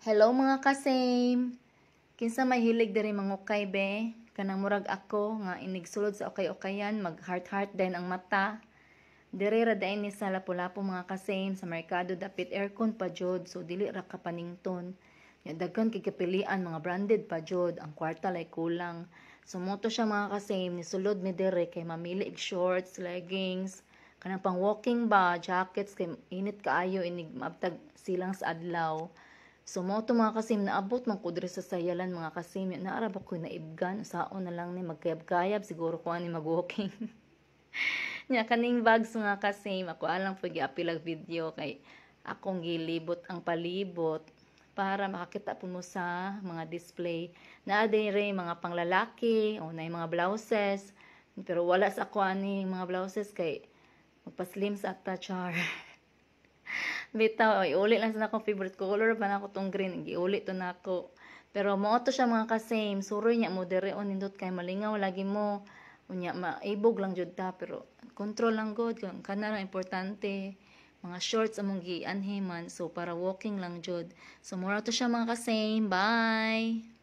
Hello mga kasame. Kinsa may hilig diri mangukay be? Kanang murag ako nga inigsulod sa okay-okayan, mag heart din ang mata. Diri ra dain ni sa lapu-lapu mga kasame sa merkado dapit aircon pa jud, so dili ra ka panington. Ya daghan kay kapilian mga branded pa jud, ang kwarta lay kulang. So moto siya mga kasame ni sulod mi diri kay mamili og shorts, leggings, kanang pang walking ba, jackets kay init kaayo inig maabtag silang sa adlaw. So mo to mga kasim naabot man ko diri sa sayalan mga kasim naara ba ko naibgan saon na lang ni magkayab-kayab siguro ko ani mag-walking. Nya kaning bags mga kasim ako alang pag giapilag video kay akong gilibot ang palibot para makakita po mo sa mga display na dire mga panglalaki o na mga blouses pero wala sa ako ani mga blouses kay magpa-slim sa ata char. Bitaw, iuli lang sa akong favorite color pa na ako tong green. Giuli to na ako. Pero mo to siya mga ka-same. Suroy niya mo dere on nindot kay malingaw lagi mo. Unya maibog lang jud ta pero control lang god kana ra importante. Mga shorts among gianhi man so para walking lang jud. So mura to siya mga ka-same. Bye.